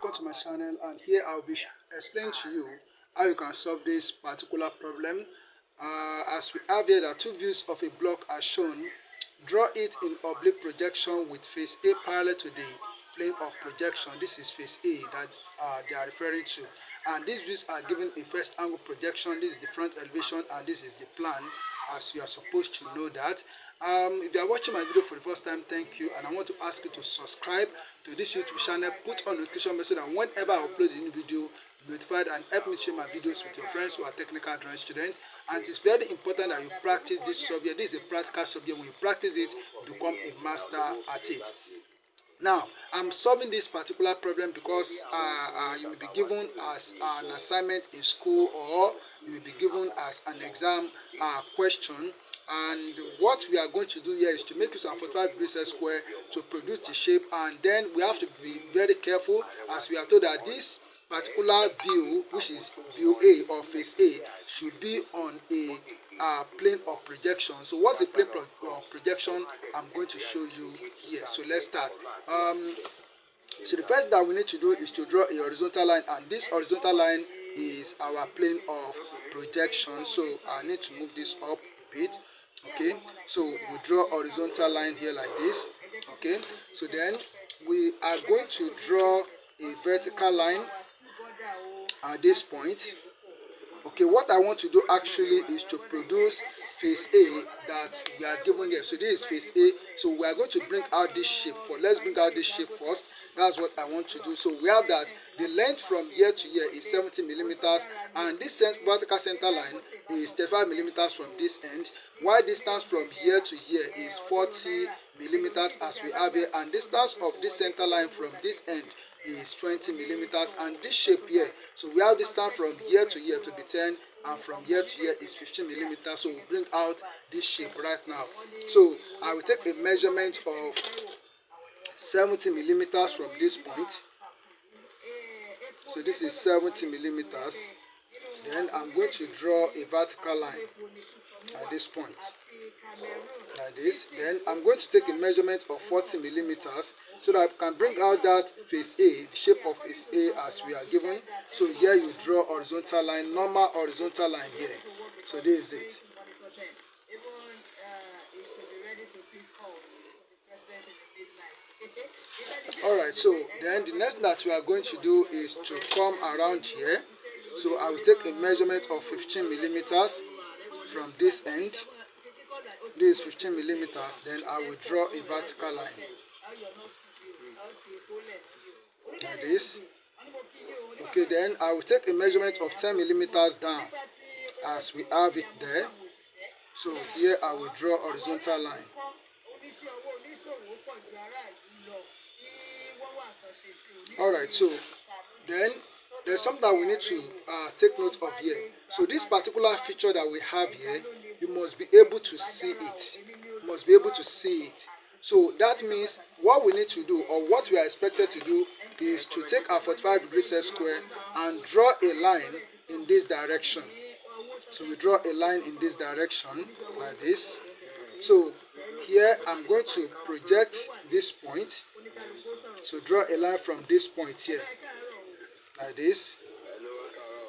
welcome to my channel, and here I'll be explaining to you how you can solve this particular problem. As we have here, the two views of a block are shown. Draw it in oblique projection with face A parallel to the plane of projection. This is face A that they are referring to, and these views are given in first angle projection. This is the front elevation and this is the plan, as you are supposed to know that. If you are watching my video for the first time, thank you, and I want to ask you to subscribe to this YouTube channel, put on notification bell so that whenever I upload a new video, you're notified, and help me share my videos with your friends who are technical drawing students. And it's very important that you practice this subject. This is a practical subject. When you practice it, you become a master at it. Now, I'm solving this particular problem because you may be given as an assignment in school, or you may be given as an exam question. And what we are going to do here is to make use of 45 degrees square to produce the shape, and then we have to be very careful, as we are told that this particular view, which is view A or face A, should be on a plane of projection. So what's the plane of projection? I'm going to show you here. So let's start. So the first that we need to do is to draw a horizontal line, and this horizontal line is our plane of projection. So I need to move this up a bit. Okay, so we draw a horizontal line here like this. Okay, so then we are going to draw a vertical line at this point. Okay, what I want to do actually is to produce face A that we are given here. So this is face A. So we are going to bring out this shape. Let's bring out this shape first. That's what I want to do. So we have that the length from here to here is 70 millimeters, and this vertical center line is 35 millimeters from this end, while distance from here to here is 40 millimeters as we have here, and distance of this center line from this end is 20 millimeters, and this shape here, so we have distance from here to here to be 10, and from here to here is 15 millimeters. So we bring out this shape right now. So I will take a measurement of 70 millimeters from this point. So this is 70 millimeters. Then I'm going to draw a vertical line at this point like this. Then I'm going to take a measurement of 40 millimeters so that I can bring out that face A, the shape of face A as we are given. So here you draw horizontal line, normal horizontal line here. So this is it. Alright, so then the next that we are going to do is to come around here. So I will take a measurement of 15 millimeters from this end. This is 15 millimeters. Then I will draw a vertical line like this. Okay, then I will take a measurement of 10 millimeters down as we have it there. So here I will draw a horizontal line. Alright, so then there's something that we need to take note of here. So this particular feature that we have here, you must be able to see it. You must be able to see it. So that means what we need to do, or what we are expected to do, is to take our 45 degrees square and draw a line in this direction. So we draw a line in this direction like this. So here I'm going to project this point. So draw a line from this point here like this.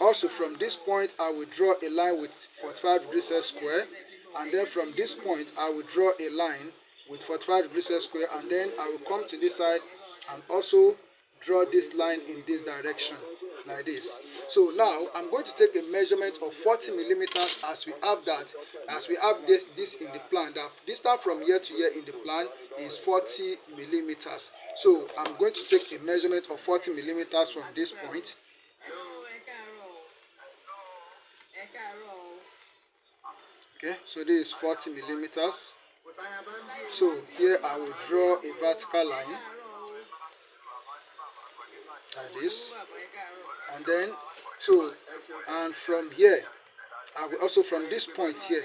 Also from this point I will draw a line with 45 degrees square, and then from this point I will draw a line with 45 degrees square, and then I will come to this side and also draw this line in this direction like this. So now I'm going to take a measurement of 40 millimeters as we have that, as we have this in the plan. The distance from here to here in the plan is 40 millimeters. So I'm going to take a measurement of 40 millimeters from this point. Okay, so this is 40 millimeters. So here I will draw a vertical line like this, and then and from here I will also, from this point here,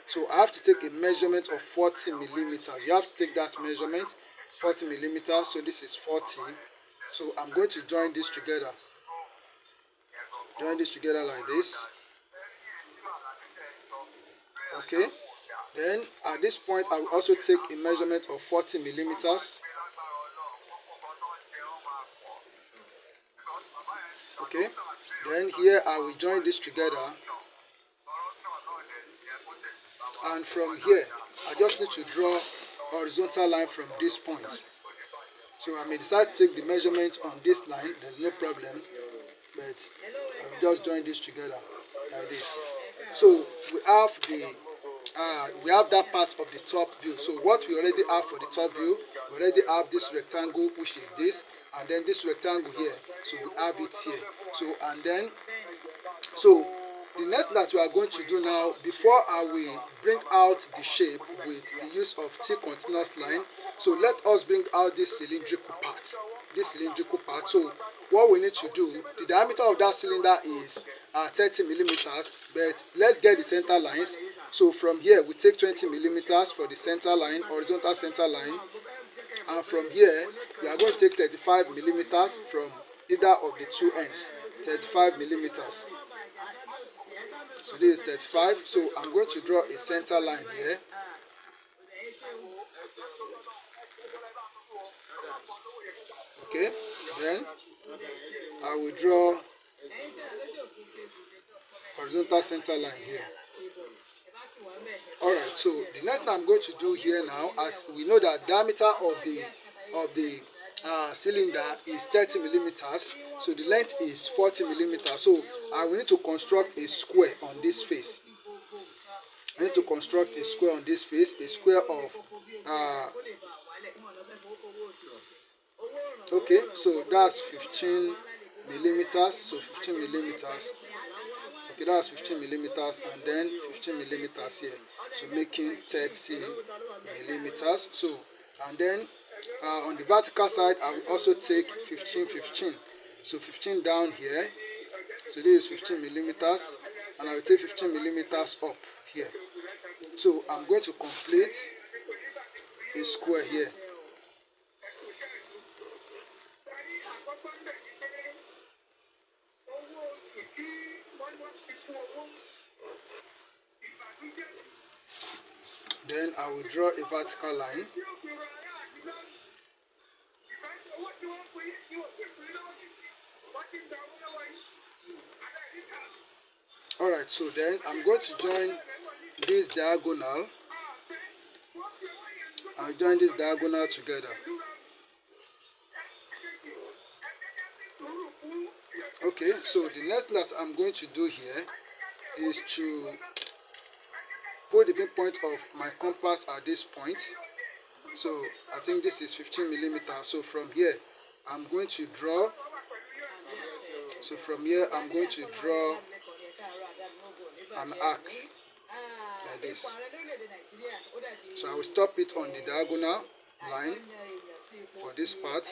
so I have to take a measurement of 40 millimeters. You have to take that measurement, 40 millimeters. So this is 40. So I'm going to join this together. Join this together like this. Okay, then at this point I will also take a measurement of 40 millimeters. Okay, then here I will join this together, and from here I just need to draw a horizontal line from this point. So I may decide to take the measurement on this line, there's no problem, but I will just join this together like this. So we have that part of the top view. So what we already have for the top view, we already have this rectangle, which is this, and then this rectangle here. So we have it here. So the next that we are going to do now, before I will bring out the shape with the use of T continuous line, so let us bring out this cylindrical part. So what we need to do, the diameter of that cylinder is 30 millimeters, but let's get the center lines. So from here we take 20 millimeters for the center line, horizontal center line, and from here we are going to take 35 millimeters from either of the two ends. 35 millimeters. So this is 35. So I'm going to draw a center line here. Okay, then I will draw horizontal center line here. Alright, so the next thing I'm going to do here now, as we know that diameter of the cylinder is 30 millimeters, so the length is 40 millimeters. So I will need to construct a square on this face. I need to construct a square on this face, a square of okay, so that's 15 millimeters. So 15 millimeters. Okay, that's 15 millimeters, and then 15 millimeters here. So making 30 millimeters. So, and then on the vertical side, I will also take 15, 15. So 15 down here. So this is 15 millimeters, and I will take 15 millimeters up here. So I'm going to complete a square here. Then I will draw a vertical line. Alright, so then I'm going to join this diagonal. I'll join this diagonal together. Okay, so the next that I'm going to do here is to put the pinpoint of my compass at this point. So I think this is 15 millimeters. So from here I'm going to draw. So from here I'm going to draw an arc like this. So I will stop it on the diagonal line for this part.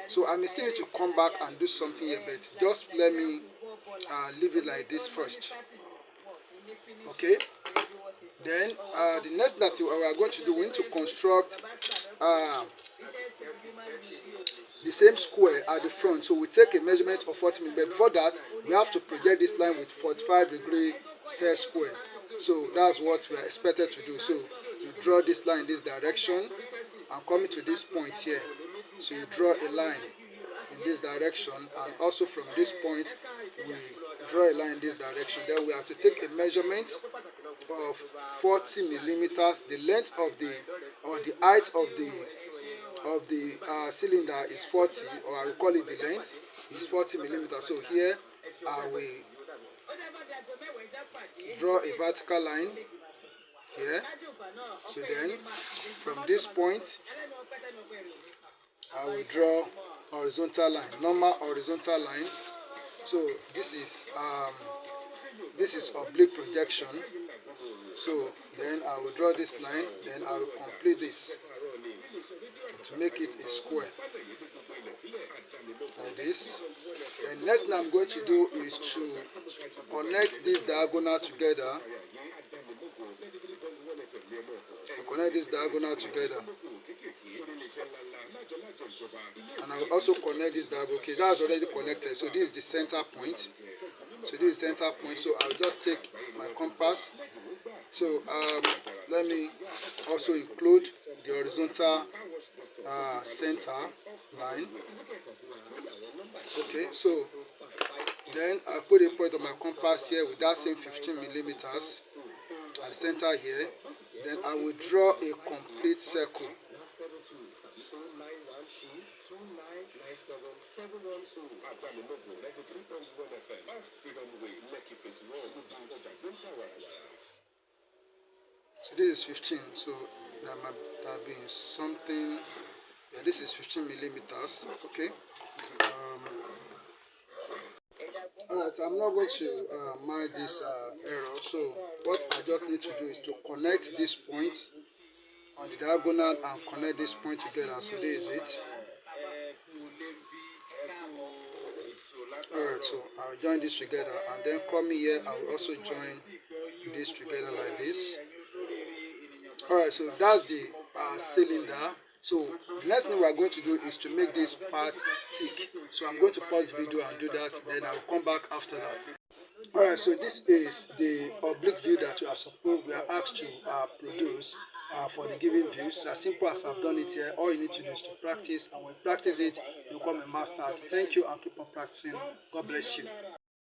So I may still need to come back and do something here, but just let me leave it like this first. Okay. Then the next that we are going to do, we need to construct the same square at the front. So we take a measurement of 40 millimeters. But before that, we have to project this line with 45-degree set square. So that's what we are expected to do. So you draw this line in this direction and coming to this point here. So you draw a line in this direction, and also from this point we draw a line in this direction. Then we have to take a measurement of 40 millimeters. The length of the height of the cylinder is 40, or I will call it the length is 40 millimeters. So here I will draw a vertical line here. So then from this point I will draw horizontal line, normal horizontal line. So this is oblique projection. So then I will draw this line, then I will complete this to make it a square like this. The next thing I'm going to do is to connect this diagonal together. Connect this diagonal together, and I will also connect this diagonal. Okay, that's already connected. So this is the center point. So this is center point. So I'll just take my compass. So let me also include the horizontal center line. Okay, so Then I put a point on my compass here with that same 15 millimeters at the center here. Then I will draw a complete circle. So this is 15, so that might have been something. Yeah, this is 15 millimeters. Okay. Alright, I'm not going to mind this error. So what I just need to do is to connect this point on the diagonal and connect this point together. So this is it. Alright, so I'll join this together, and then coming here I will also join this together like this. Alright, so that's the cylinder. So the next thing we are going to do is to make this part thick. So I'm going to pause the video and do that, then I'll come back after that. Alright, so this is the oblique view that we are asked to produce for the given views. As simple as I've done it here, all you need to do is to practice, and when you practice it, you become a master at it. Thank you, and keep on practicing. God bless you.